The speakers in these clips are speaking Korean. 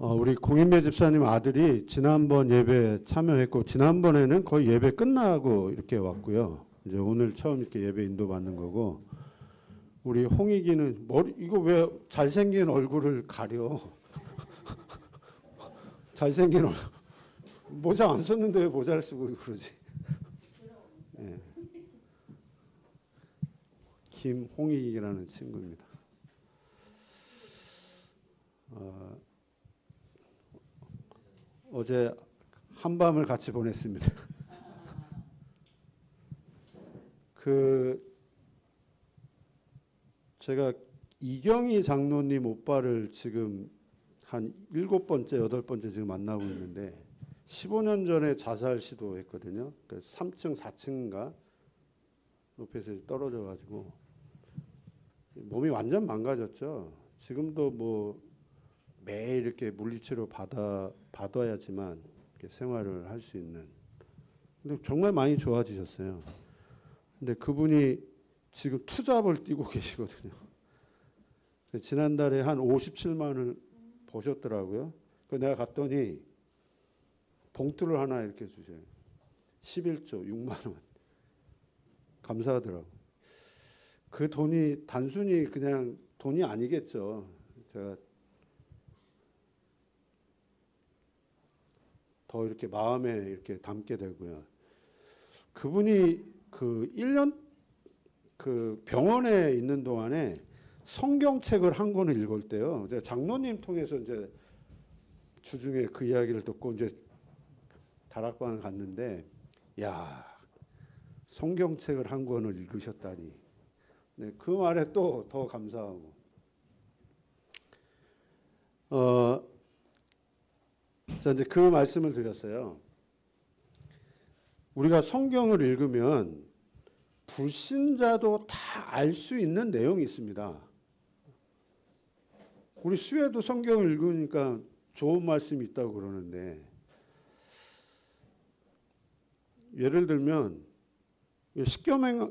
우리 공인배 집사님 아들이 지난번 예배 참여했고 지난번에는 거의 예배 끝나고 이렇게 왔고요. 이제 오늘 처음 이렇게 예배 인도받는 거고 우리 홍익이는 머리 이거 왜 잘생긴 얼굴을 가려? 잘생긴 얼굴 모자 안 썼는데 왜 모자를 쓰고 그러지? 네. 김홍익이라는 친구입니다. 어제 한밤을 같이 보냈습니다. 제가 이경희 장로님 오빠를 지금 한 7번째, 8번째 지금 만나고 있는데 15년 전에 자살 시도했거든요. 3층, 4층인가 높이에서 떨어져 가지고 몸이 완전 망가졌죠. 지금도 뭐 매일 이렇게 물리치료 받아야지만 이렇게 생활을 할 수 있는. 근데 정말 많이 좋아지셨어요. 근데 그분이 지금 투잡을 뛰고 계시거든요. 지난달에 한 57만을 버셨더라고요. 내가 갔더니 봉투를 하나 이렇게 주세요. 11조 6만 원. 감사하더라고요. 그 돈이 단순히 그냥 돈이 아니겠죠. 제가 더 이렇게 마음에 이렇게 담게 되고요. 그분이 그 1년 그 병원에 있는 동안에 성경책을 한 권을 읽을 때요. 제가 장로님 통해서 이제 주중에 그 이야기를 듣고 이제 다락방을 갔는데, 야, 성경책을 한 권을 읽으셨다니. 네, 그 말에 또 더 감사하고. 자, 이제 그 말씀을 드렸어요. 우리가 성경을 읽으면 불신자도 다 알 수 있는 내용이 있습니다. 우리 수혜도 성경을 읽으니까 좋은 말씀이 있다고 그러는데, 예를 들면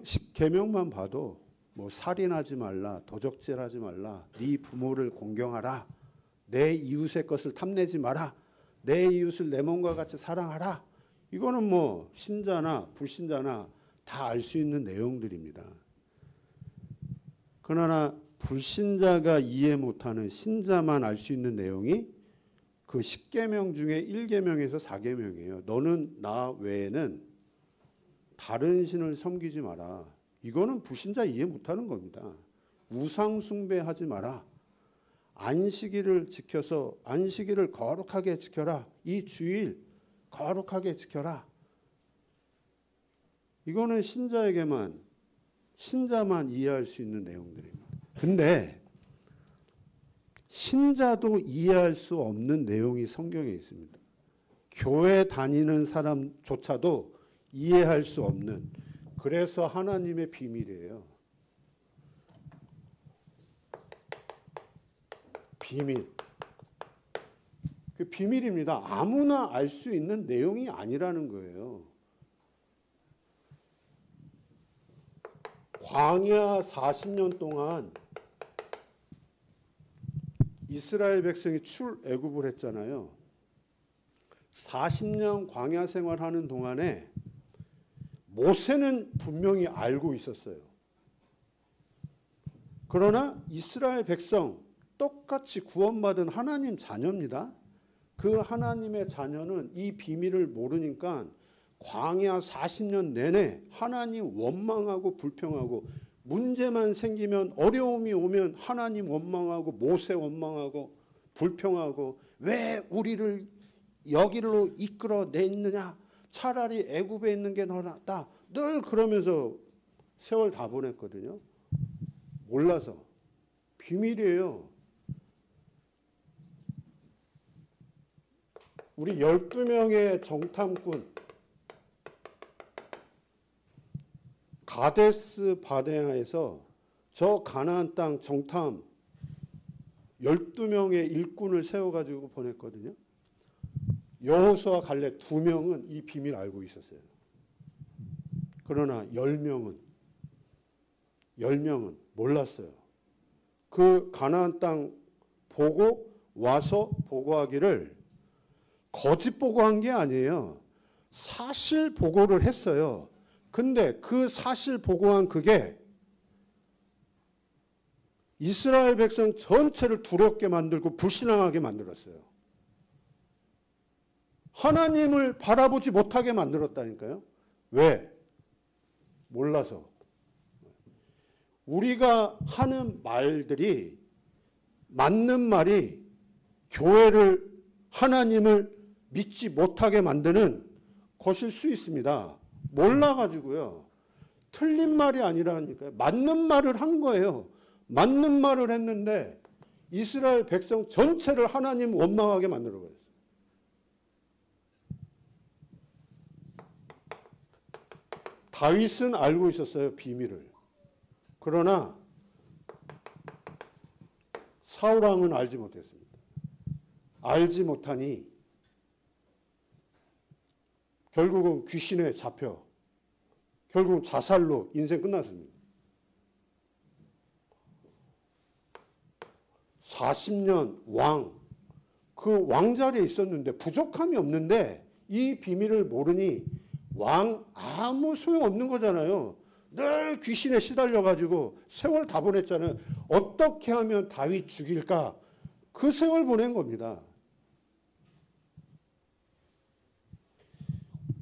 십계명만 봐도 뭐 살인하지 말라, 도적질하지 말라, 네 부모를 공경하라, 내 이웃의 것을 탐내지 마라, 내 이웃을 내 몸과 같이 사랑하라. 이거는 뭐 신자나 불신자나 다 알 수 있는 내용들입니다. 그러나 불신자가 이해 못하는 신자만 알 수 있는 내용이 그 10계명 중에 1계명에서 4계명이에요. 너는 나 외에는 다른 신을 섬기지 마라. 이거는 불신자 이해 못하는 겁니다. 우상 숭배하지 마라. 안식일을 지켜서 안식일을 거룩하게 지켜라. 이 주일 거룩하게 지켜라. 이거는 신자만 이해할 수 있는 내용들입니다. 근데 신자도 이해할 수 없는 내용이 성경에 있습니다. 교회 다니는 사람조차도 이해할 수 없는, 그래서 하나님의 비밀이에요. 비밀. 그 비밀입니다. 아무나 알 수 있는 내용이 아니라는 거예요. 광야 40년 동안 이스라엘 백성이 출애굽을 했잖아요. 40년 광야 생활하는 동안에 모세는 분명히 알고 있었어요. 그러나 이스라엘 백성 똑같이 구원받은 하나님 자녀입니다. 그 하나님의 자녀는 이 비밀을 모르니까 광야 40년 내내 하나님 원망하고 불평하고, 문제만 생기면, 어려움이 오면 하나님 원망하고 모세 원망하고 불평하고, 왜 우리를 여기로 이끌어냈느냐, 차라리 애굽에 있는 게 더 낫다, 늘 그러면서 세월 다 보냈거든요. 몰라서. 비밀이에요. 우리 12명의 정탐꾼, 가데스 바네아에서 저 가나안 땅 정탐 12명의 일꾼을 세워가지고 보냈거든요. 여호수아 갈렙 2명은 이 비밀 알고 있었어요. 그러나 10명은 몰랐어요. 그 가나안 땅 보고 와서 보고하기를 거짓 보고한 게 아니에요. 사실 보고를 했어요. 근데 그 사실 보고한 그게 이스라엘 백성 전체를 두렵게 만들고 불신앙하게 만들었어요. 하나님을 바라보지 못하게 만들었다니까요. 왜? 몰라서. 우리가 하는 말들이, 맞는 말이 교회를, 하나님을 믿지 못하게 만드는 것일 수 있습니다. 몰라가지고요. 틀린 말이 아니라니까요. 맞는 말을 한 거예요. 맞는 말을 했는데 이스라엘 백성 전체를 하나님 원망하게 만들어버렸어요. 다윗은 알고 있었어요, 비밀을. 그러나 사울 왕은 알지 못했습니다. 알지 못하니 결국은 귀신에 잡혀 결국은 자살로 인생 끝났습니다. 40년 왕, 그 왕자리에 있었는데 부족함이 없는데 이 비밀을 모르니 왕 아무 소용없는 거잖아요. 늘 귀신에 시달려가지고 세월 다 보냈잖아요. 어떻게 하면 다윗 죽일까? 그 세월 보낸 겁니다.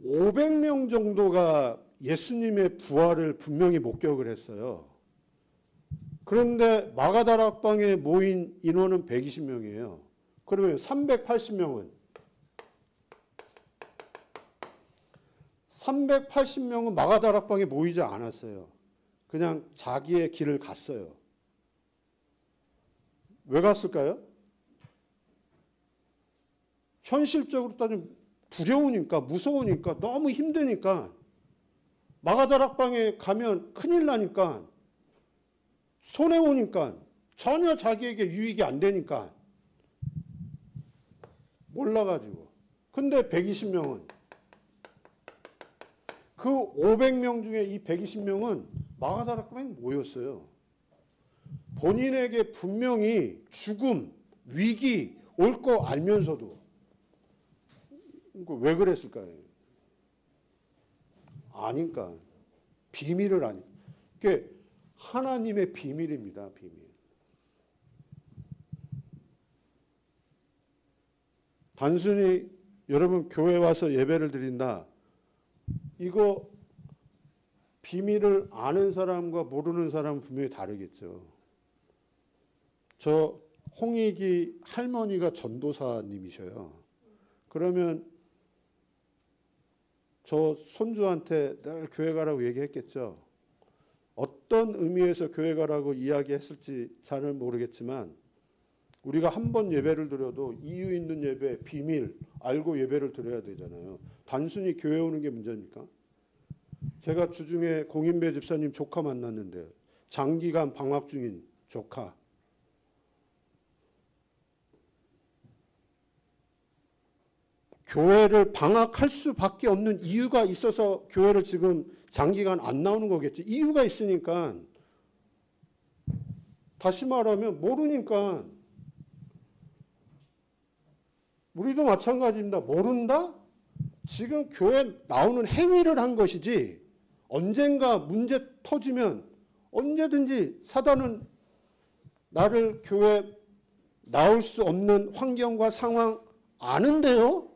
500명 정도가 예수님의 부활을 분명히 목격을 했어요. 그런데 마가다락방에 모인 인원은 120명이에요. 그러면 380명은 마가다락방에 모이지 않았어요. 그냥 자기의 길을 갔어요. 왜 갔을까요? 현실적으로 따지면 두려우니까, 무서우니까, 너무 힘드니까, 마가다락방에 가면 큰일 나니까, 손해오니까, 전혀 자기에게 유익이 안 되니까 몰라가지고. 근데 120명은, 그 500명 중에 이 120명은 마가다락방에 모였어요. 본인에게 분명히 죽음, 위기 올 거 알면서도. 왜 그랬을까요? 아니까. 비밀을 아니. 그게 하나님의 비밀입니다. 비밀. 단순히 여러분 교회 와서 예배를 드린다. 이거 비밀을 아는 사람과 모르는 사람은 분명히 다르겠죠. 저 홍익이 할머니가 전도사님이셔요. 그러면 저 손주한테 늘 교회 가라고 얘기했겠죠. 어떤 의미에서 교회 가라고 이야기했을지 잘은 모르겠지만 우리가 한 번 예배를 드려도 이유 있는 예배, 비밀 알고 예배를 드려야 되잖아요. 단순히 교회 오는 게 문제입니까? 제가 주중에 공인배 집사님 조카 만났는데 장기간 방학 중인 조카. 교회를 방학할 수밖에 없는 이유가 있어서 교회를 지금 장기간 안 나오는 거겠지. 이유가 있으니까. 다시 말하면 모르니까. 우리도 마찬가지입니다. 모른다? 지금 교회 나오는 행위를 한 것이지 언젠가 문제 터지면 언제든지 사단은 나를 교회 나올 수 없는 환경과 상황 아는데요?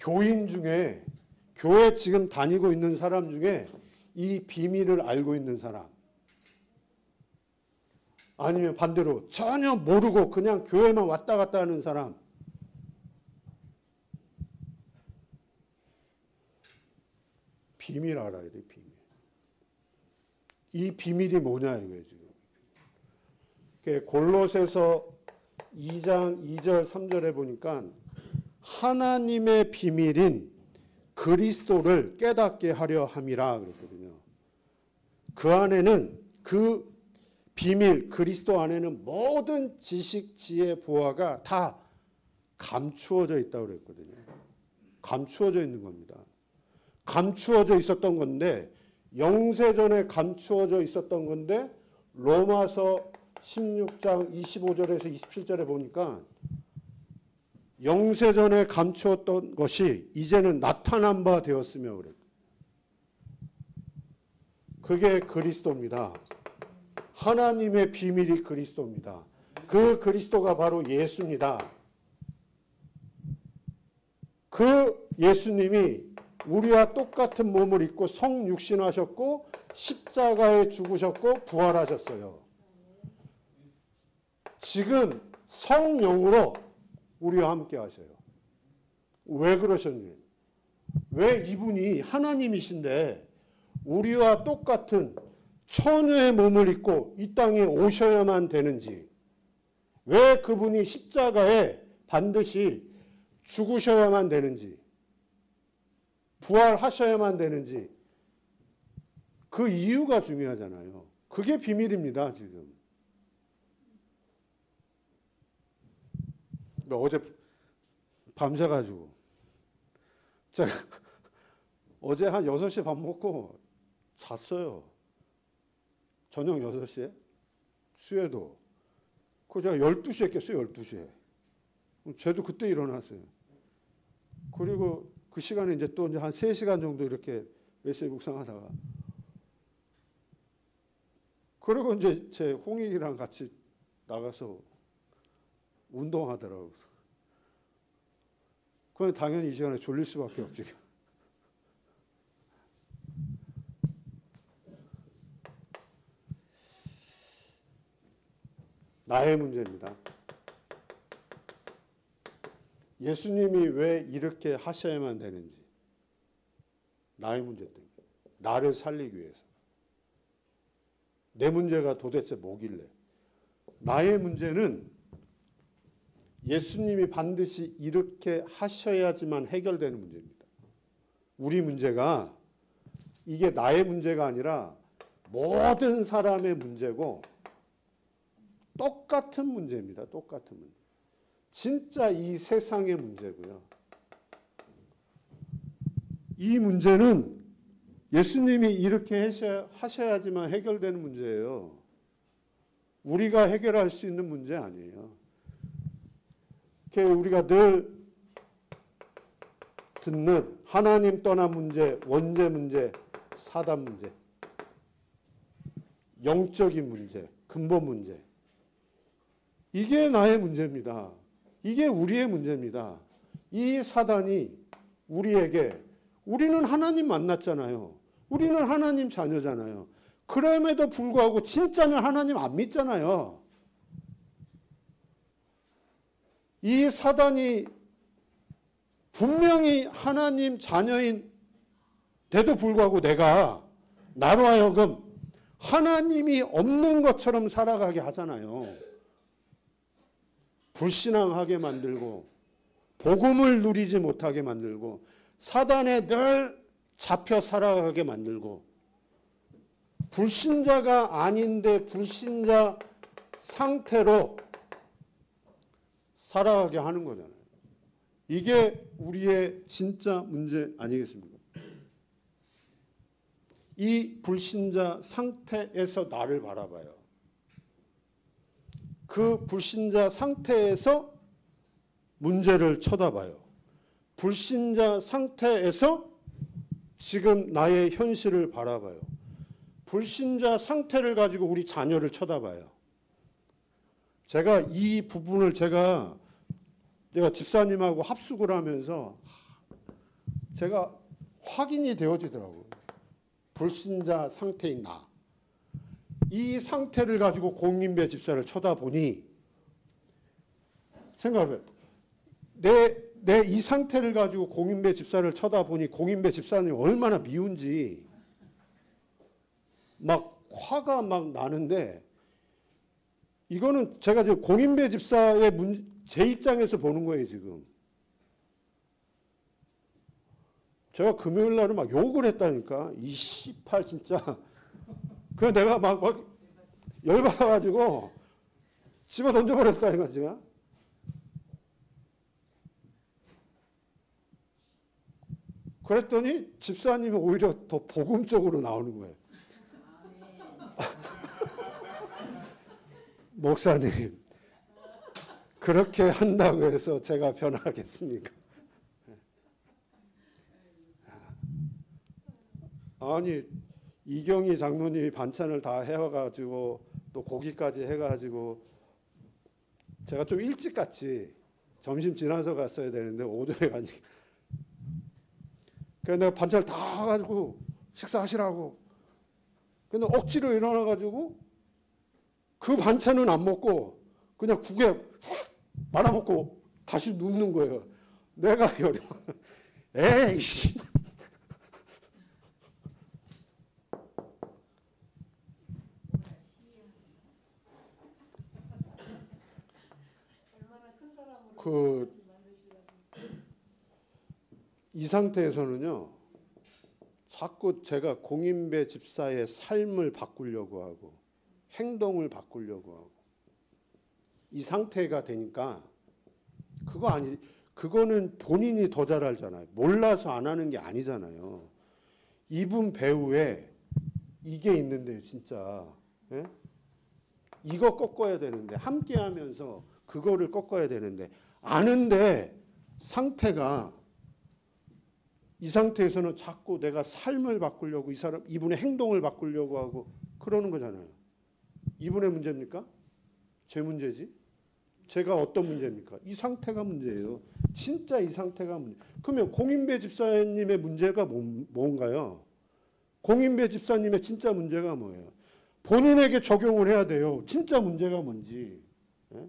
교인 중에, 교회 지금 다니고 있는 사람 중에 이 비밀을 알고 있는 사람, 아니면 반대로 전혀 모르고 그냥 교회만 왔다 갔다 하는 사람, 비밀 알아야 돼, 비밀. 이 비밀이 뭐냐 이거예요, 지금. 골로새서 2장 2절 3절에 보니까 하나님의 비밀인 그리스도를 깨닫게 하려 함이라 그랬거든요. 그 안에는, 그 비밀 그리스도 안에는 모든 지식, 지혜, 보화가 다 감추어져 있다고 그랬거든요. 감추어져 있는 겁니다. 감추어져 있었던 건데 영세전에 감추어져 있었던 건데 로마서 16장 25절에서 27절에 보니까 영세전에 감추었던 것이 이제는 나타난 바 되었으며 그래. 그게 그리스도입니다. 하나님의 비밀이 그리스도입니다. 그 그리스도가 바로 예수입니다. 그 예수님이 우리와 똑같은 몸을 입고 성육신하셨고 십자가에 죽으셨고 부활하셨어요. 지금 성령으로 우리와 함께 하셔요. 왜 그러셨니? 왜 이분이 하나님이신데 우리와 똑같은 천의 몸을 입고 이 땅에 오셔야만 되는지, 왜 그분이 십자가에 반드시 죽으셔야만 되는지, 부활하셔야만 되는지, 그 이유가 중요하잖아요. 그게 비밀입니다, 지금. 어제 밤새가지고 제가 어제 한 6시에 밥 먹고 잤어요. 저녁 6시에 수혜도. 그 제가 12시에 깼어요. 12시에. 쟤도 그때 일어났어요. 그리고 그 시간에 이제 또 이제 한 3시간 정도 이렇게 메시지 묵상하다가, 그리고 이제 제 홍익이랑 같이 나가서 운동하더라고요. 그건 당연히 이 시간에 졸릴 수밖에 없지. 나의 문제입니다. 예수님이 왜 이렇게 하셔야만 되는지. 나의 문제 때문에. 나를 살리기 위해서. 내 문제가 도대체 뭐길래. 나의 문제는 예수님이 반드시 이렇게 하셔야지만 해결되는 문제입니다. 우리 문제가 이게 나의 문제가 아니라 모든 사람의 문제고 똑같은 문제입니다. 똑같은 문제. 진짜 이 세상의 문제고요. 이 문제는 예수님이 이렇게 하셔야지만 해결되는 문제예요. 우리가 해결할 수 있는 문제 아니에요. 우리가 늘 듣는 하나님 떠난 문제, 원죄 문제, 사단 문제, 영적인 문제, 근본 문제. 이게 나의 문제입니다. 이게 우리의 문제입니다. 이 사단이 우리에게, 우리는 하나님 만났잖아요. 우리는 하나님 자녀잖아요. 그럼에도 불구하고 진짜는 하나님 안 믿잖아요. 이 사단이 분명히 하나님 자녀인 데도 불구하고 나로 하여금 하나님이 없는 것처럼 살아가게 하잖아요. 불신앙하게 만들고 복음을 누리지 못하게 만들고 사단에 늘 잡혀 살아가게 만들고 불신자가 아닌데 불신자 상태로 살아가게 하는 거잖아요. 이게 우리의 진짜 문제 아니겠습니까? 이 불신자 상태에서 나를 바라봐요. 그 불신자 상태에서 문제를 쳐다봐요. 불신자 상태에서 지금 나의 현실을 바라봐요. 불신자 상태를 가지고 우리 자녀를 쳐다봐요. 제가 이 부분을 제가 집사님하고 합숙을 하면서 제가 확인이 되어지더라고요. 불신자 상태인 나. 이 상태를 가지고 공인배 집사를 쳐다보니 생각해봐요. 내 이 상태를 가지고 공인배 집사를 쳐다보니 공인배 집사님이 얼마나 미운지 막 화가 막 나는데, 이거는 제가 지금 공인배 집사의 제 입장에서 보는 거예요, 지금. 제가 금요일 날은 막 욕을 했다니까. 이 씨팔 진짜. 그냥 내가 막 열받아가지고 집어 던져버렸다니까, 제가. 그랬더니 집사님이 오히려 더 복음적으로 나오는 거예요. 목사님, 그렇게 한다고 해서 제가 변하겠습니까? 아니, 이경희 장로님이 반찬을 다 해와가지고 또 고기까지 해가지고 제가 좀 일찍 갔지. 점심 지나서 갔어야 되는데 오전에 가니까. 그래서 내가 반찬을 다 가지고 식사하시라고. 근데 억지로 일어나가지고 그 반찬은 안 먹고 그냥 국에 확 말아먹고 다시 눕는 거예요. 내가 열이 에이씨. 이 상태에서는요, 자꾸 제가 공인배 집사의 삶을 바꾸려고 하고 행동을 바꾸려고 하고 이 상태가 되니까 그거는 본인이 더 잘 알잖아요. 몰라서 안 하는 게 아니잖아요. 이분 배우에 이게 있는데요, 진짜. 예? 이거 꺾어야 되는데 함께 하면서 그거를 꺾어야 되는데 아는데 이 상태에서는 자꾸 내가 삶을 바꾸려고 이분의 행동을 바꾸려고 하고 그러는 거잖아요. 이분의 문제입니까? 제 문제지? 제가 어떤 문제입니까? 이 상태가 문제예요. 진짜 이 상태가 문제. 그러면 공인배 집사님의 문제가 뭔가요? 공인배 집사님의 진짜 문제가 뭐예요? 본인에게 적용을 해야 돼요. 진짜 문제가 뭔지. 예?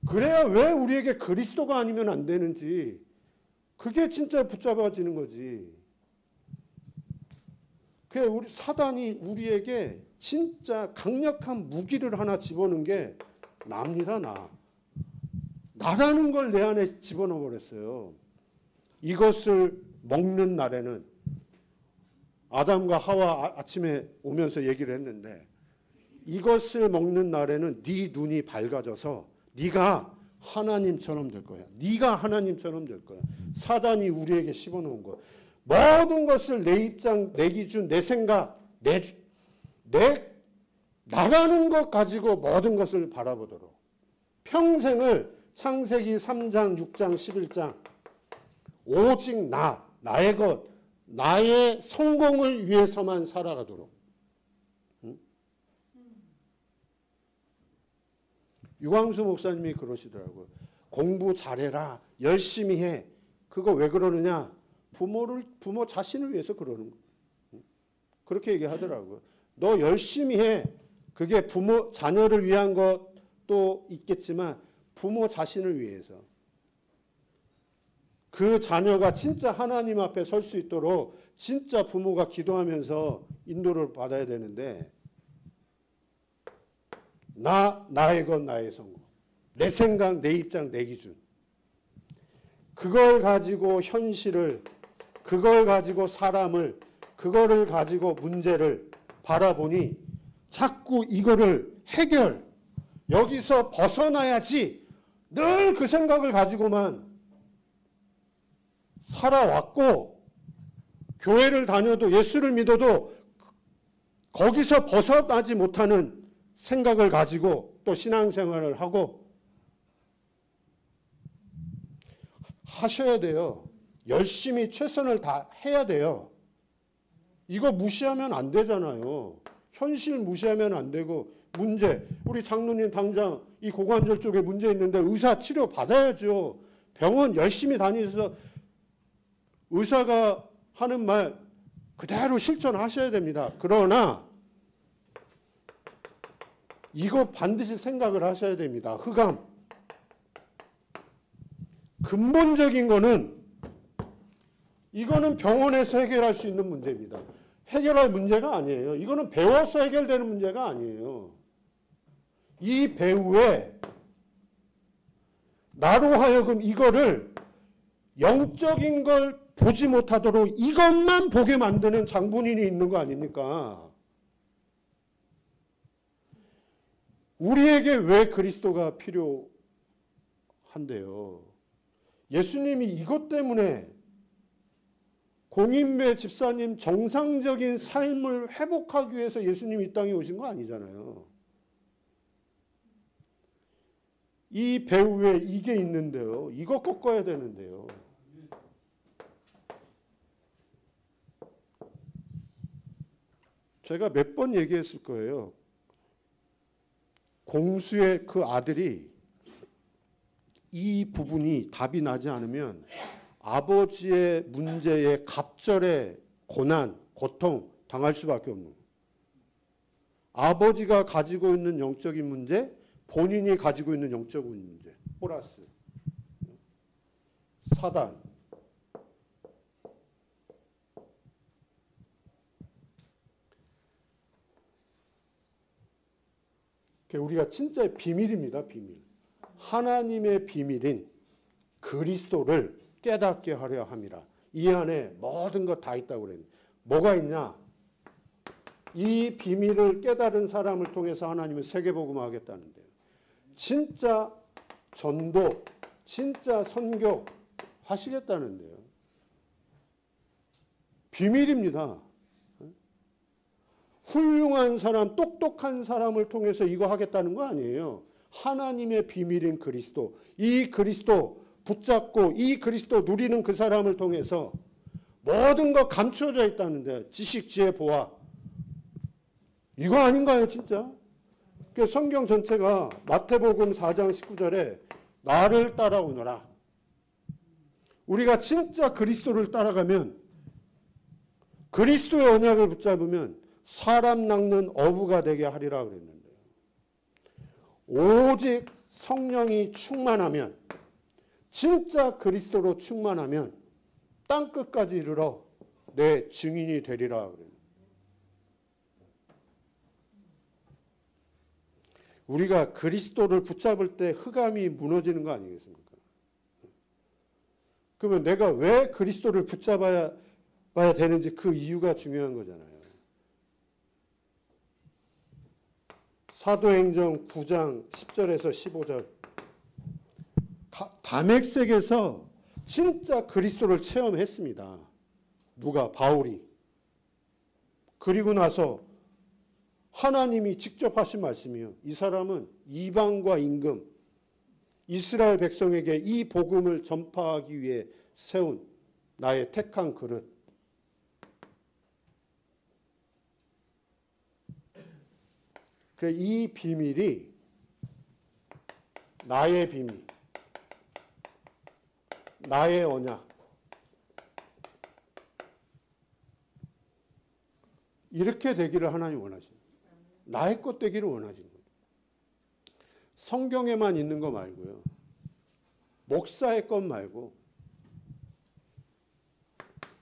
그래야 왜 우리에게 그리스도가 아니면 안 되는지 그게 진짜 붙잡아지는 거지. 그게 사단이 우리에게 진짜 강력한 무기를 하나 집어넣은 게 납니다. 나라는 걸 내 안에 집어넣어 버렸어요. 이것을 먹는 날에는 아담과 하와 아침에 오면서 얘기를 했는데 이것을 먹는 날에는 네 눈이 밝아져서 네가 하나님처럼 될 거야. 네가 하나님처럼 될 거야. 사단이 우리에게 씹어놓은 거. 모든 것을 내 입장, 내 기준, 내 생각, 나라는 것 가지고 모든 것을 바라보도록. 평생을 창세기 3장, 6장, 11장 오직 나의 것, 나의 성공을 위해서만 살아가도록. 유광수 목사님이 그러시더라고요. 공부 잘해라. 열심히 해. 그거 왜 그러느냐? 부모 자신을 위해서 그러는 거예요. 그렇게 얘기하더라고요. 너 열심히 해. 그게 자녀를 위한 것도 있겠지만 부모 자신을 위해서. 그 자녀가 진짜 하나님 앞에 설 수 있도록 진짜 부모가 기도하면서 인도를 받아야 되는데 나의 것, 나의 성공. 내 생각, 내 입장, 내 기준. 그걸 가지고 현실을, 그걸 가지고 사람을, 그거를 가지고 문제를 바라보니 자꾸 이거를 여기서 벗어나야지 늘 그 생각을 가지고만 살아왔고 교회를 다녀도 예수를 믿어도 거기서 벗어나지 못하는 생각을 가지고 또 신앙생활을 하고 하셔야 돼요. 열심히 최선을 다해야 돼요. 이거 무시하면 안 되잖아요. 현실 무시하면 안 되고 문제. 우리 장로님 당장 이 고관절 쪽에 문제 있는데 의사 치료 받아야죠. 병원 열심히 다니셔서 의사가 하는 말 그대로 실천하셔야 됩니다. 그러나 이거 반드시 생각을 하셔야 됩니다. 흑암. 근본적인 거는 이거는 병원에서 해결할 수 있는 문제입니다. 해결할 문제가 아니에요. 이거는 배워서 해결되는 문제가 아니에요. 이 배우에 나로 하여금 이거를 영적인 걸 보지 못하도록 이것만 보게 만드는 장본인이 있는 거 아닙니까? 우리에게 왜 그리스도가 필요한데요? 예수님이 이것 때문에 공인배 집사님 정상적인 삶을 회복하기 위해서 예수님이 이 땅에 오신 거 아니잖아요. 이 배후에 이게 있는데요. 이거 꺾어야 되는데요. 제가 몇 번 얘기했을 거예요. 공수의 그 아들이 이 부분이 답이 나지 않으면 아버지의 문제에 갑절의 고난, 고통 당할 수밖에 없는 거예요. 아버지가 가지고 있는 영적인 문제, 본인이 가지고 있는 영적인 문제, 플러스 사단. 우리가 진짜 비밀입니다. 비밀. 하나님의 비밀인 그리스도를 깨닫게 하려 함이라. 이 안에 모든 것 다 있다고 그랬는데 뭐가 있냐? 이 비밀을 깨달은 사람을 통해서 하나님은 세계복음화 하겠다는데요. 진짜 전도, 진짜 선교 하시겠다는데요. 비밀입니다. 훌륭한 사람, 똑똑한 사람을 통해서 이거 하겠다는 거 아니에요. 하나님의 비밀인 그리스도, 이 그리스도 붙잡고 이 그리스도 누리는 그 사람을 통해서 모든 거 감추어져 있다는데 지식, 지혜, 보아. 이거 아닌가요, 진짜? 성경 전체가 마태복음 4장 19절에 나를 따라오너라. 우리가 진짜 그리스도를 따라가면, 그리스도의 언약을 붙잡으면 사람 낚는 어부가 되게 하리라 그랬는데요. 오직 성령이 충만하면, 진짜 그리스도로 충만하면 땅 끝까지 이르러 내 증인이 되리라 그랬는데, 우리가 그리스도를 붙잡을 때 흑암이 무너지는 거 아니겠습니까? 그러면 내가 왜 그리스도를 붙잡아야 되는지 그 이유가 중요한 거잖아요. 사도행전 9장 10절에서 15절. 다맥색에서 진짜 그리스도를 체험했습니다. 누가? 바울이. 그리고 나서 하나님이 직접 하신 말씀이요. 이 사람은 이방과 임금, 이스라엘 백성에게 이 복음을 전파하기 위해 세운 나의 택한 그릇. 그래, 이 비밀이 나의 비밀, 나의 언약. 이렇게 되기를 하나님 원하십니다. 나의 것 되기를 원하시는 거예요. 성경에만 있는 거 말고요. 목사의 것 말고.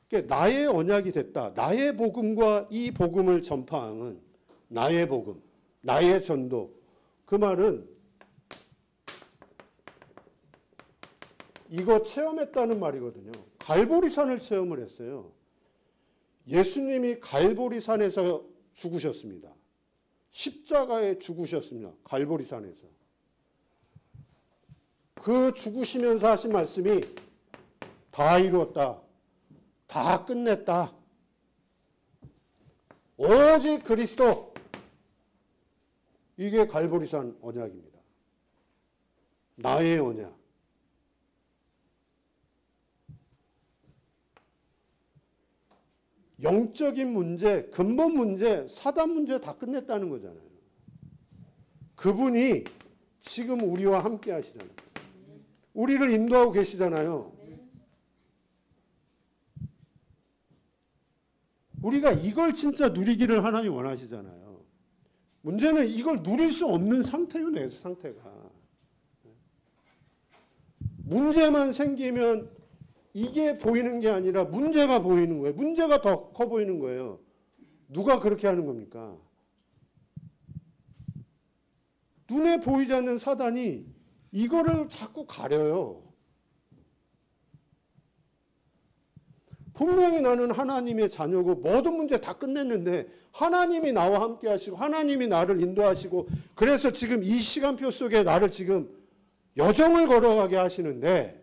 그러니까 나의 언약이 됐다. 나의 복음과 이 복음을 전파하는 나의 복음, 나의 전도. 그 말은 이거 체험했다는 말이거든요. 갈보리산을 체험을 했어요. 예수님이 갈보리산에서 죽으셨습니다. 십자가에 죽으셨습니다. 갈보리산에서. 그 죽으시면서 하신 말씀이 다 이루었다. 다 끝냈다. 오직 그리스도. 이게 갈보리산 언약입니다. 나의 언약. 영적인 문제, 근본 문제, 사단 문제 다 끝냈다는 거잖아요. 그분이 지금 우리와 함께 하시잖아요. 우리를 인도하고 계시잖아요. 우리가 이걸 진짜 누리기를 하나님 원하시잖아요. 문제는 이걸 누릴 수 없는 상태요, 내 상태가. 문제만 생기면 이게 보이는 게 아니라 문제가 보이는 거예요. 문제가 더 커 보이는 거예요. 누가 그렇게 하는 겁니까? 눈에 보이지 않는 사단이 이거를 자꾸 가려요. 분명히 나는 하나님의 자녀고 모든 문제 다 끝냈는데 하나님이 나와 함께 하시고 하나님이 나를 인도하시고 그래서 지금 이 시간표 속에 나를 지금 여정을 걸어가게 하시는데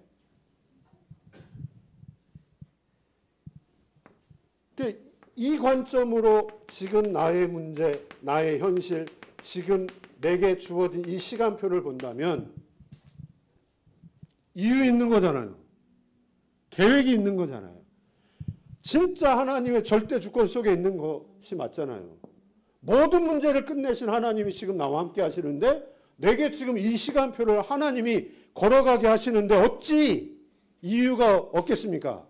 이 관점으로 지금 나의 문제, 나의 현실, 지금 내게 주어진 이 시간표를 본다면 이유 있는 거잖아요. 계획이 있는 거잖아요. 진짜 하나님의 절대 주권 속에 있는 것이 맞잖아요. 모든 문제를 끝내신 하나님이 지금 나와 함께 하시는데 내게 지금 이 시간표를 하나님이 걸어가게 하시는데 어찌 이유가 없겠습니까?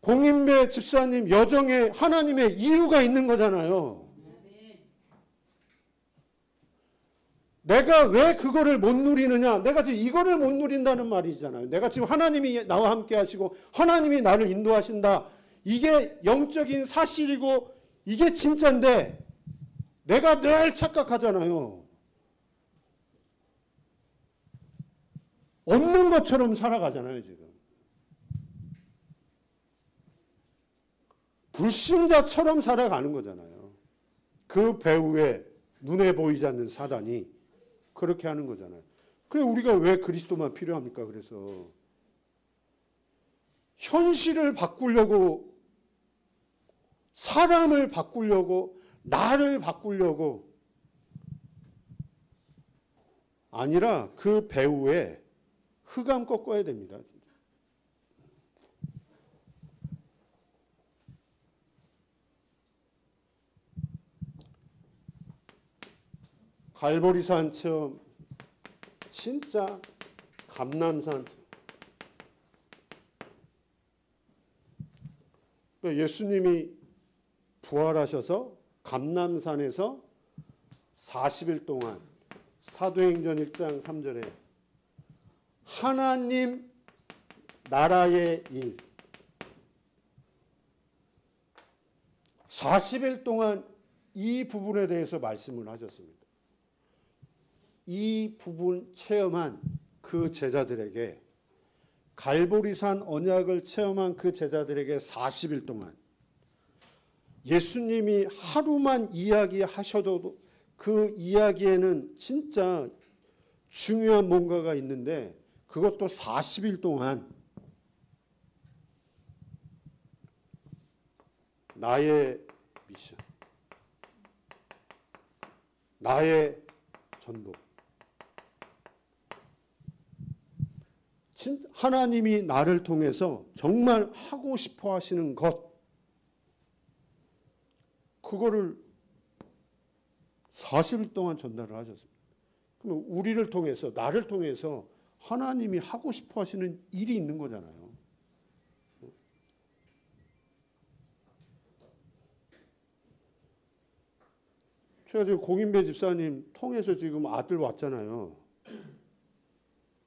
공인배 집사님 여정에 하나님의 이유가 있는 거잖아요. 내가 왜 그거를 못 누리느냐? 내가 지금 이거를 못 누린다는 말이잖아요. 내가 지금 하나님이 나와 함께 하시고 하나님이 나를 인도하신다. 이게 영적인 사실이고 이게 진짜인데 내가 늘 착각하잖아요. 없는 것처럼 살아가잖아요, 지금. 불신자처럼 살아가는 거잖아요. 그 배후에 눈에 보이지 않는 사단이 그렇게 하는 거잖아요. 그래 우리가 왜 그리스도만 필요합니까? 그래서 현실을 바꾸려고 사람을 바꾸려고 나를 바꾸려고 아니라 그 배후에 흑암 꺾어야 됩니다. 갈보리산 체험, 진짜 감람산. 예수님이 부활하셔서 감람산에서 40일 동안 사도행전 1장 3절에 하나님 나라의 일 40일 동안 이 부분에 대해서 말씀을 하셨습니다. 이 부분 체험한 그 제자들에게 갈보리산 언약을 체험한 그 제자들에게 40일 동안 예수님이 하루만 이야기하셔도 그 이야기에는 진짜 중요한 뭔가가 있는데 그것도 40일 동안 나의 미션, 나의 전도, 하나님이 나를 통해서 정말 하고 싶어 하시는 것, 그거를 40일 동안 전달을 하셨습니다. 그러면 우리를 통해서, 나를 통해서 하나님이 하고 싶어 하시는 일이 있는 거잖아요. 제가 지금 공인배 집사님 통해서 지금 아들 왔잖아요.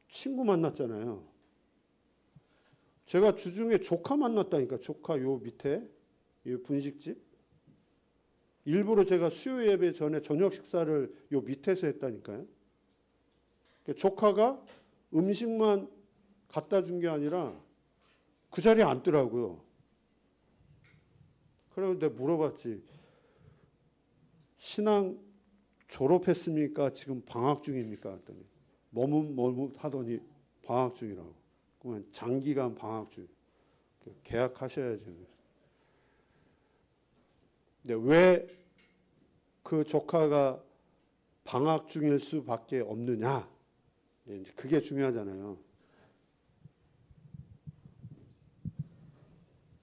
친구 만났잖아요. 제가 주중에 조카 만났다니까. 조카 요 밑에 이 분식집. 일부러 제가 수요 예배 전에 저녁 식사를 요 밑에서 했다니까요. 조카가 음식만 갖다 준 게 아니라 그 자리에 앉더라고요. 그래서 내가 물어봤지. 신앙 졸업했습니까? 지금 방학 중입니까? 했더니 머뭇 하더니 방학 중이라고. 그러면 장기간 방학 중. 계약하셔야죠. 근데 왜 그 조카가 방학 중일 수밖에 없느냐? 그게 중요하잖아요.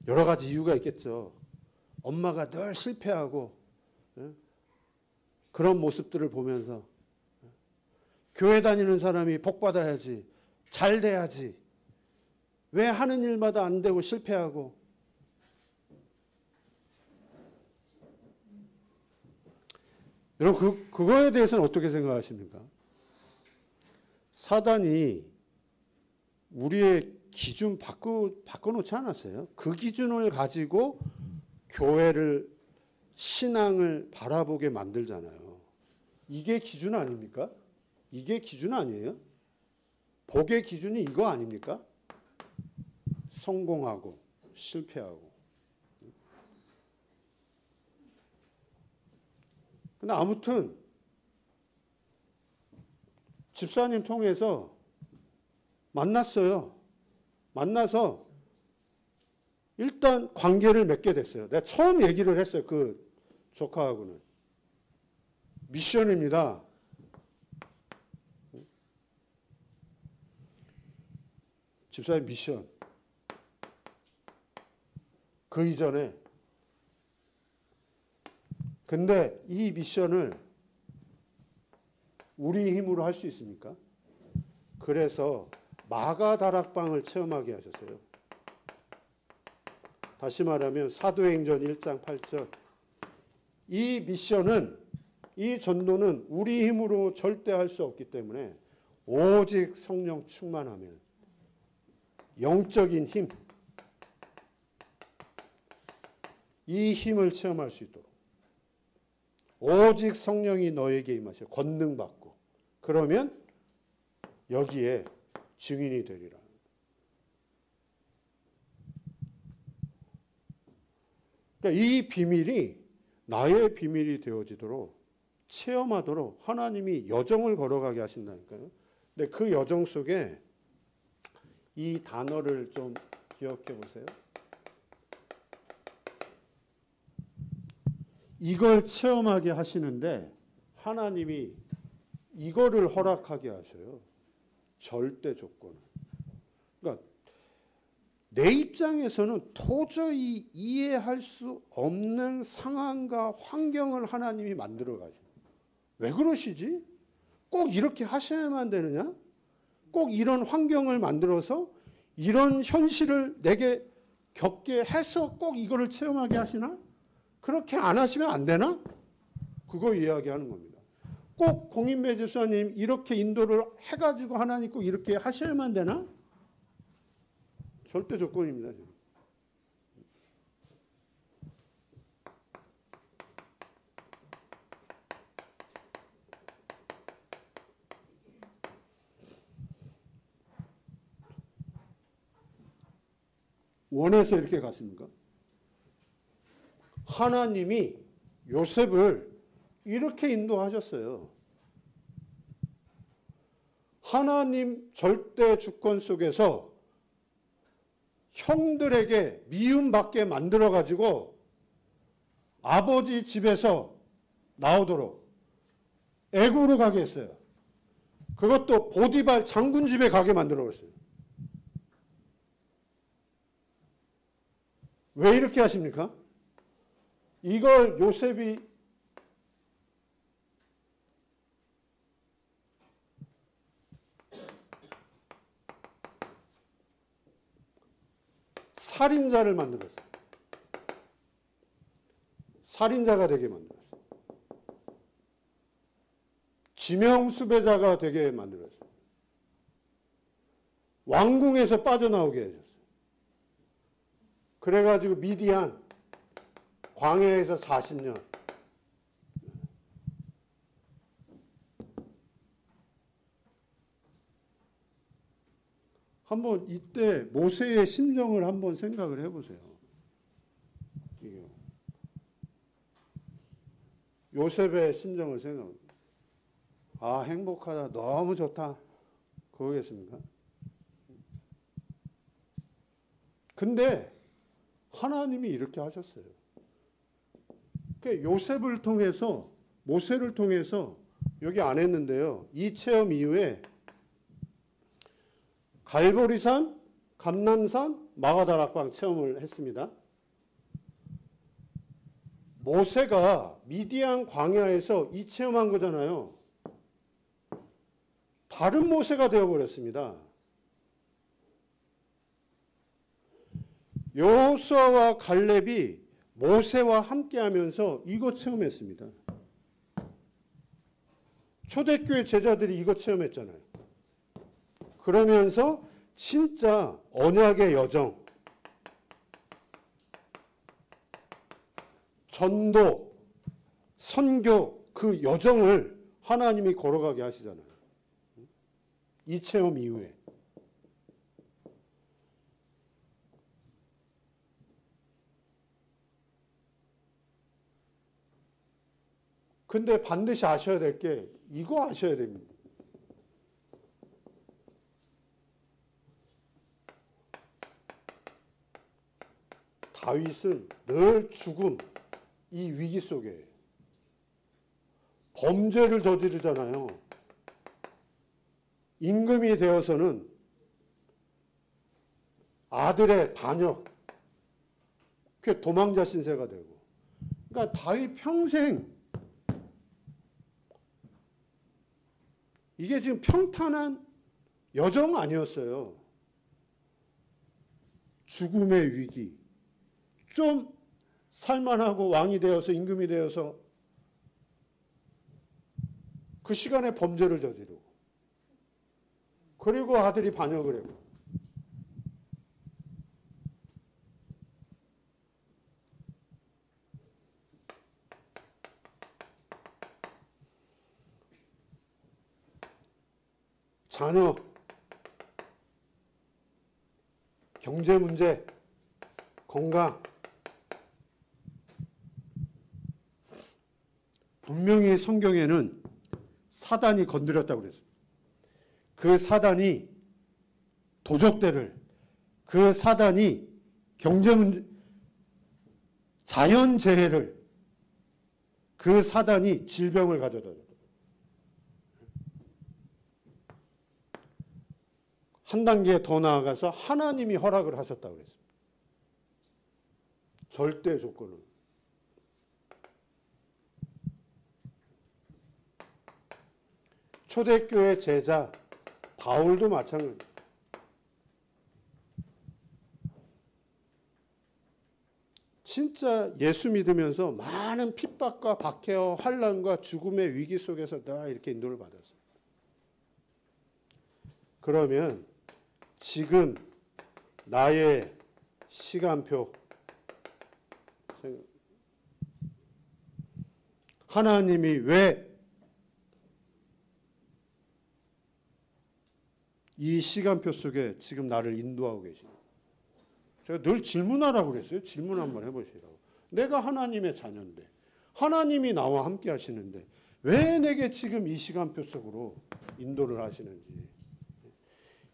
여러 가지 이유가 있겠죠. 엄마가 늘 실패하고 그런 모습들을 보면서 교회 다니는 사람이 복 받아야지, 잘 돼야지, 왜 하는 일마다 안 되고 실패하고. 여러분 그거에 대해서는 어떻게 생각하십니까? 사단이 우리의 기준 바꿔놓지 않았어요. 그 기준을 가지고 교회를, 신앙을 바라보게 만들잖아요. 이게 기준 아닙니까? 이게 기준 아니에요? 복의 기준이 이거 아닙니까? 성공하고 실패하고. 근데 아무튼 집사님 통해서 만났어요. 만나서 일단 관계를 맺게 됐어요. 내가 처음 얘기를 했어요. 그 조카하고는. 미션입니다. 집사님 미션. 그 이전에. 근데 이 미션을 우리 힘으로 할 수 있습니까? 그래서 마가다락방을 체험하게 하셨어요. 다시 말하면 사도행전 1장 8절. 이 미션은, 이 전도는 우리 힘으로 절대 할 수 없기 때문에 오직 성령 충만하면, 영적인 힘, 이 힘을 체험할 수 있도록 오직 성령이 너에게 임하셔 권능 받고, 그러면 여기에 증인이 되리라. 그러니까 이 비밀이 나의 비밀이 되어지도록, 체험하도록 하나님이 여정을 걸어가게 하신다니까요. 근데 그 여정 속에 이 단어를 좀 기억해 보세요. 이걸 체험하게 하시는데 하나님이 이거를 허락하게 하셔요. 절대 조건을. 그러니까 내 입장에서는 도저히 이해할 수 없는 상황과 환경을 하나님이 만들어 가죠. 왜 그러시지? 꼭 이렇게 하셔야만 되느냐? 꼭 이런 환경을 만들어서 이런 현실을 내게 겪게 해서 꼭 이거를 체험하게 하시나? 그렇게 안 하시면 안 되나? 그거 이야기하는 겁니다. 꼭 공인배 집사님 이렇게 인도를 해가지고 하나님 꼭 이렇게 하셔야만 되나? 절대 조건입니다. 지금. 원해서 이렇게 갔습니까? 하나님이 요셉을 이렇게 인도하셨어요. 하나님 절대 주권 속에서 형들에게 미움받게 만들어가지고 아버지 집에서 나오도록 애굽으로 가게 했어요. 그것도 보디발 장군 집에 가게 만들어버렸어요. 왜 이렇게 하십니까? 이걸 요셉이 살인자를 만들었어요. 살인자가 되게 만들었어요. 지명수배자가 되게 만들었어요. 왕궁에서 빠져나오게 해줬어요. 그래가지고 미디안 광야에서 40년. 한번 이때 모세의 심정을 한번 생각을 해보세요. 요셉의 심정을 생각해보세요. 아, 행복하다. 너무 좋다. 그거겠습니까? 근데 하나님이 이렇게 하셨어요. 요셉을 통해서, 모세를 통해서 여기 안 했는데요. 이 체험 이후에 갈보리산, 감난산, 마가다락방 체험을 했습니다. 모세가 미디안 광야에서 이 체험한 거잖아요. 다른 모세가 되어버렸습니다. 여호수아와 갈렙이 모세와 함께하면서 이거 체험했습니다. 초대교회 제자들이 이거 체험했잖아요. 그러면서 진짜 언약의 여정, 전도, 선교 그 여정을 하나님이 걸어가게 하시잖아요. 이 체험 이후에. 근데 반드시 아셔야 될 게 이거 아셔야 됩니다. 다윗은 늘 죽음, 이 위기 속에 범죄를 저지르잖아요. 임금이 되어서는 아들의 반역, 그게 도망자 신세가 되고. 그러니까 다윗 평생 이게 지금 평탄한 여정 아니었어요. 죽음의 위기. 좀 살만하고 왕이 되어서 임금이 되어서 그 시간에 범죄를 저지르고 그리고 아들이 반역을 했고 자녀, 경제 문제, 건강. 분명히 성경에는 사단이 건드렸다고 그랬어요. 그 사단이 도적대를, 그 사단이 경제 문제, 자연재해를, 그 사단이 질병을 가져다 줬다. 한 단계 더 나아가서 하나님이 허락을 하셨다고 그랬습니다. 절대 조건은. 초대교회 제자 바울도 마찬가지입니다. 진짜 예수 믿으면서 많은 핍박과 박해와 환난과 죽음의 위기 속에서 다 이렇게 인도를 받았어요. 그러면 지금 나의 시간표, 하나님이 왜 이 시간표 속에 지금 나를 인도하고 계십니까? 제가 늘 질문하라고 그랬어요. 질문 한번 해보시라고. 내가 하나님의 자녀인데, 하나님이 나와 함께 하시는데 왜 내게 지금 이 시간표 속으로 인도를 하시는지,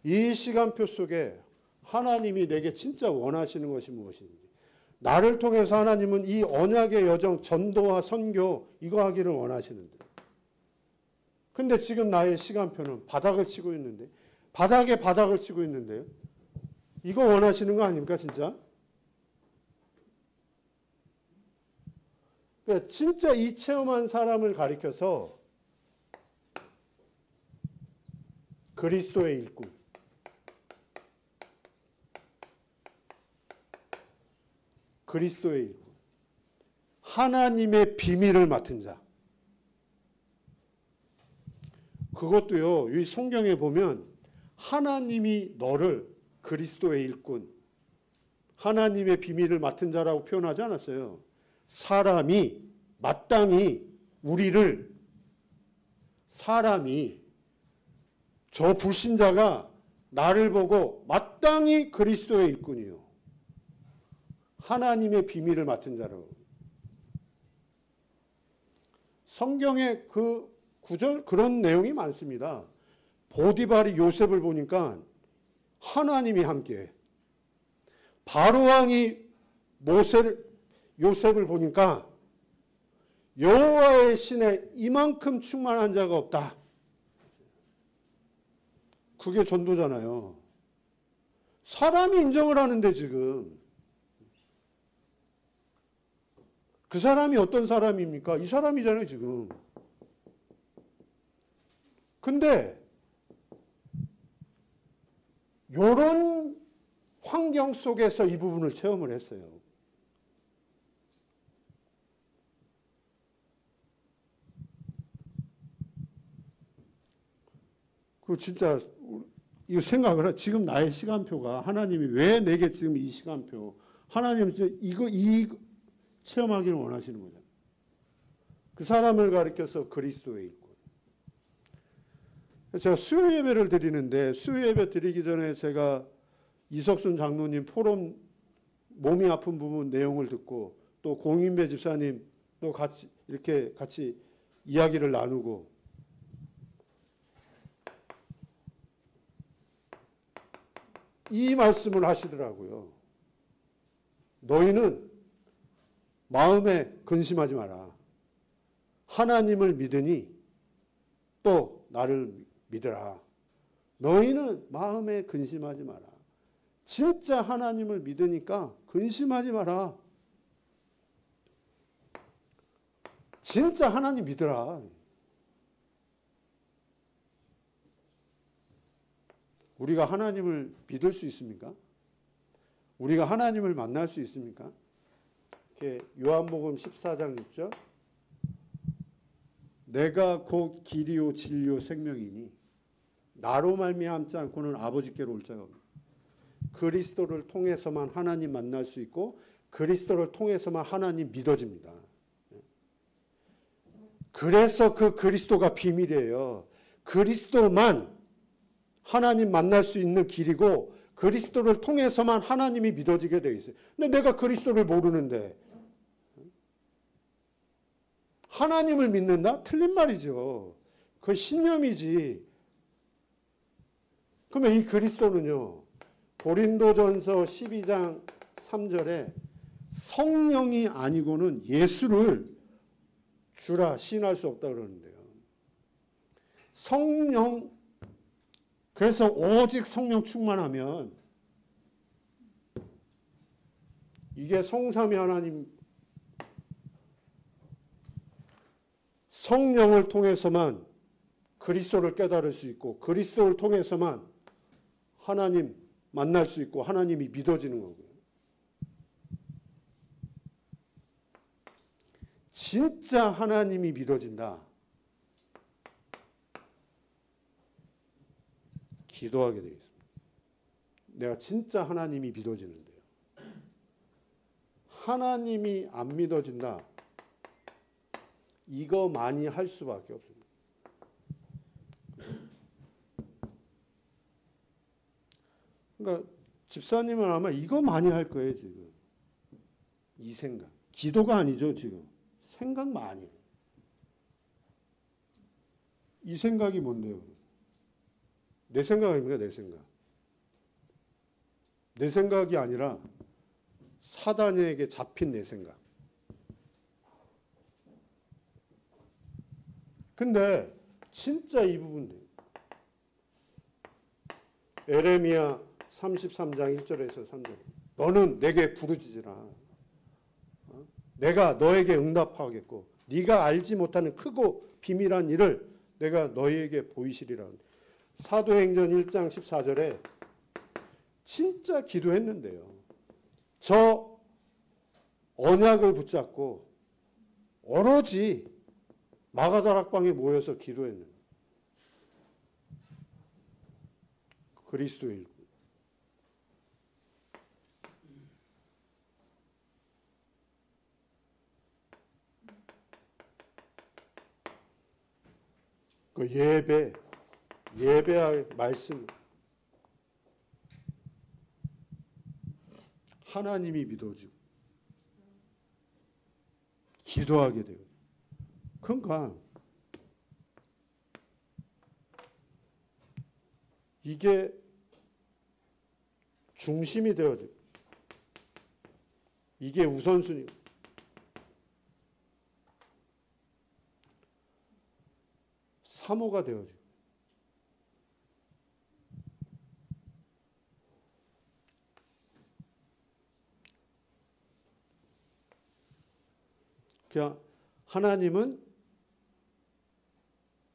이 시간표 속에 하나님이 내게 진짜 원하시는 것이 무엇인지, 나를 통해서 하나님은 이 언약의 여정, 전도와 선교 이거 하기를 원하시는데, 근데 지금 나의 시간표는 바닥을 치고 있는데, 바닥을 치고 있는데요. 이거 원하시는 거 아닙니까, 진짜? 그러니까 진짜 이 체험한 사람을 가리켜서 그리스도의 일꾼, 그리스도의 일꾼, 하나님의 비밀을 맡은 자. 그것도요, 이 성경에 보면 하나님이 너를 그리스도의 일꾼, 하나님의 비밀을 맡은 자라고 표현하지 않았어요. 사람이 마땅히 우리를, 사람이, 저 불신자가 나를 보고 마땅히 그리스도의 일꾼이요, 하나님의 비밀을 맡은 자라고. 성경에 그 구절 그런 내용이 많습니다. 보디발이 요셉을 보니까 하나님이 함께해. 바로왕이 요셉을 보니까 여호와의 신에 이만큼 충만한 자가 없다. 그게 전도잖아요. 사람이 인정을 하는데 지금 그 사람이 어떤 사람입니까? 이 사람이잖아요 지금. 근데 이런 환경 속에서 이 부분을 체험을 했어요. 그 진짜 이거 생각을 해. 지금 나의 시간표가 하나님이 왜 내게 지금 이 시간표, 하나님은 이 체험하기를 원하시는 거잖아요. 그 사람을 가리켜서 그리스도의 일꾼. 제가 수요 예배를 드리는데, 수요 예배 드리기 전에 제가 이석순 장로님 포럼 몸이 아픈 부분 내용을 듣고, 또 공인배 집사님 또 같이 이렇게 같이 이야기를 나누고, 이 말씀을 하시더라고요. 너희는 마음에 근심하지 마라. 하나님을 믿으니 또 나를 믿으라. 너희는 마음에 근심하지 마라. 진짜 하나님을 믿으니까 근심하지 마라. 진짜 하나님 믿으라. 우리가 하나님을 믿을 수 있습니까? 우리가 하나님을 만날 수 있습니까? 이렇게 요한복음 14장 6절. 내가 곧 길이요 진리요 생명이니 나로 말미암지 않고는 아버지께로 올 자가 없다. 그리스도를 통해서만 하나님 만날 수 있고 그리스도를 통해서만 하나님 믿어집니다. 그래서 그 그리스도가 비밀이에요. 그리스도만 하나님 만날 수 있는 길이고 그리스도를 통해서만 하나님이 믿어지게 되어 있어요. 근데 내가 그리스도를 모르는데 하나님을 믿는다? 틀린 말이죠. 그건 신념이지. 그러면 이 그리스도는요. 고린도전서 12장 3절에 성령이 아니고는 예수를 주라 시인할 수 없다 그러는데요. 성령, 그래서 오직 성령 충만하면 이게 성삼위 하나님 성령을 통해서만 그리스도를 깨달을 수 있고 그리스도를 통해서만 하나님 만날 수 있고 하나님이 믿어지는 거고요. 진짜 하나님이 믿어진다. 기도하게 되겠습니다. 내가 진짜 하나님이 믿어지는데요. 하나님이 안 믿어진다. 이거 많이 할 수밖에 없습니다. 그러니까 집사님은 아마 이거 많이 할 거예요, 지금. 이 생각. 기도가 아니죠, 지금. 생각 많이 해요. 이 생각이 뭔데요? 내 생각 아닙니까, 내 생각. 내 생각이 아니라 사단에게 잡힌 내 생각. 근데 진짜 이 부분들. 에레미야 33장 1절에서 3절. 너는 내게 부르짖으라. 내가 너에게 응답하겠고 네가 알지 못하는 크고 비밀한 일을 내가 너희에게 보이시리라. 사도행전 1장 14절에 진짜 기도했는데요. 저 언약을 붙잡고 오로지 마가다락방에 모여서 기도했는데 그리스도의 일꾼. 그 예배할 말씀 하나님이 믿어지고 기도하게 돼요. 그러니까 이게 중심이 되어져. 이게 우선순위. 사모가 되어져. 그냥 하나님은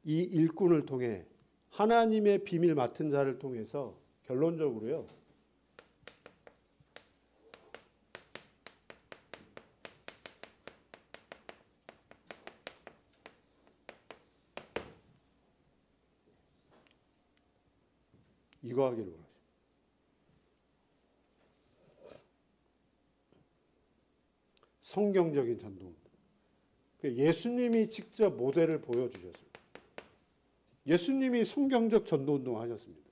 이 일꾼을 통해 하나님의 비밀 맡은 자를 통해서 결론적으로요. 이거 하기를 원하죠. 성경적인 전도. 예수님이 직접 모델을 보여주셨습니다. 예수님이 성경적 전도운동을 하셨습니다.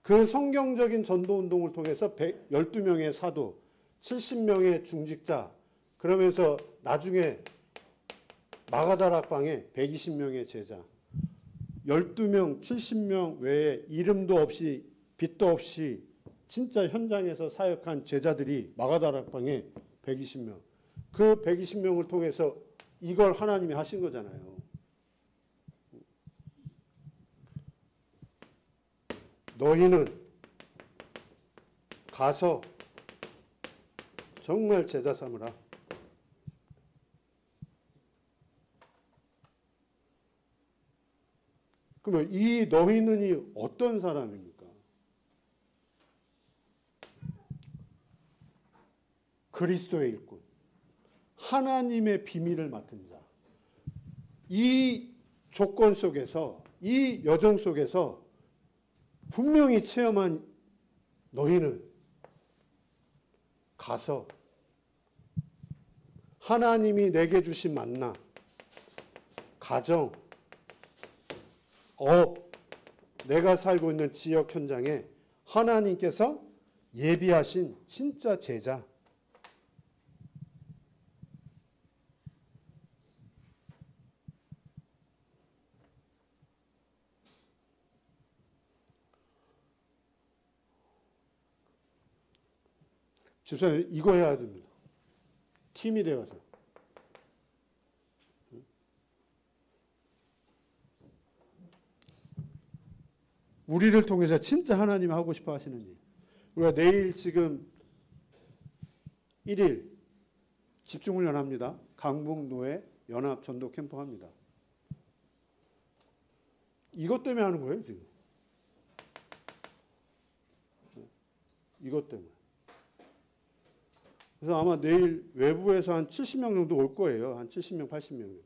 그 성경적인 전도운동을 통해서 12명의 사도, 70명의 중직자, 그러면서 나중에 마가다락방에 120명의 제자, 12명, 70명 외에 이름도 없이 빛도 없이 진짜 현장에서 사역한 제자들이 마가다락방에 120명. 그 120명을 통해서 이걸 하나님이 하신 거잖아요. 너희는 가서 정말 제자 삼으라. 그러면 이 너희는이 어떤 사람입니까? 그리스도의 일꾼, 하나님의 비밀을 맡은 자. 이 조건 속에서, 이 여정 속에서 분명히 체험한 너희는 가서 하나님이 내게 주신 만나, 가정, 업, 내가 살고 있는 지역 현장에 하나님께서 예비하신 진짜 제자. 집사님, 이거 해야 됩니다. 팀이 되어서. 우리를 통해서 진짜 하나님 하고 싶어 하시는 일. 우리가 내일 지금 1일 집중훈련 합니다. 강북노예 연합 전도 캠프 합니다. 이것 때문에 하는 거예요, 지금. 이것 때문에. 그래서 아마 내일 외부에서 한 70명 정도 올 거예요. 한 70명, 80명.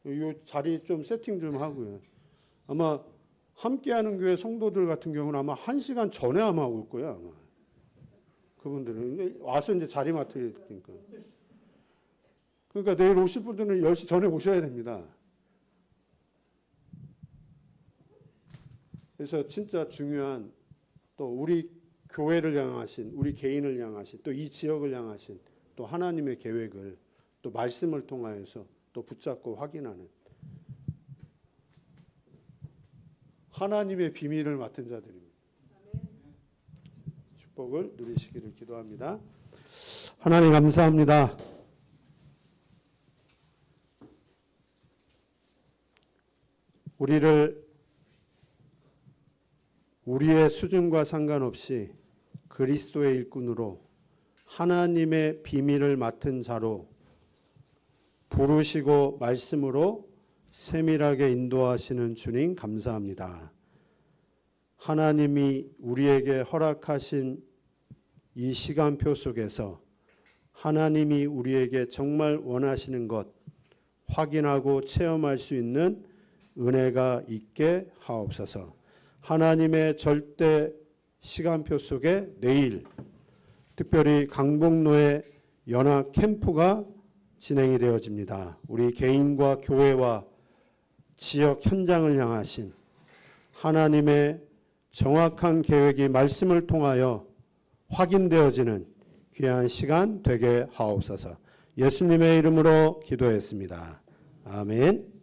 이 자리 좀 세팅 좀 하고요. 아마 함께하는 교회 성도들 같은 경우는 아마 1시간 전에 아마 올 거예요. 아마. 그분들은 와서 이제 자리 맡아야 되니까. 그러니까 내일 오실 분들은 10시 전에 오셔야 됩니다. 그래서 진짜 중요한 또 우리 교회를 향하신, 우리 개인을 향하신, 또 이 지역을 향하신 또 하나님의 계획을 또 말씀을 통하여서 또 붙잡고 확인하는 하나님의 비밀을 맡은 자들입니다. 축복을 누리시기를 기도합니다. 하나님 감사합니다. 우리를 우리의 수준과 상관없이 그리스도의 일꾼으로 하나님의 비밀을 맡은 자로 부르시고 말씀으로 세밀하게 인도하시는 주님 감사합니다. 하나님이 우리에게 허락하신 이 시간표 속에서 하나님이 우리에게 정말 원하시는 것 확인하고 체험할 수 있는 은혜가 있게 하옵소서. 하나님의 절대 시간표 속에 내일 특별히 강북노예 연합 캠프가 진행이 되어집니다. 우리 개인과 교회와 지역 현장을 향하신 하나님의 정확한 계획이 말씀을 통하여 확인되어지는 귀한 시간 되게 하옵소서. 예수님의 이름으로 기도했습니다. 아멘.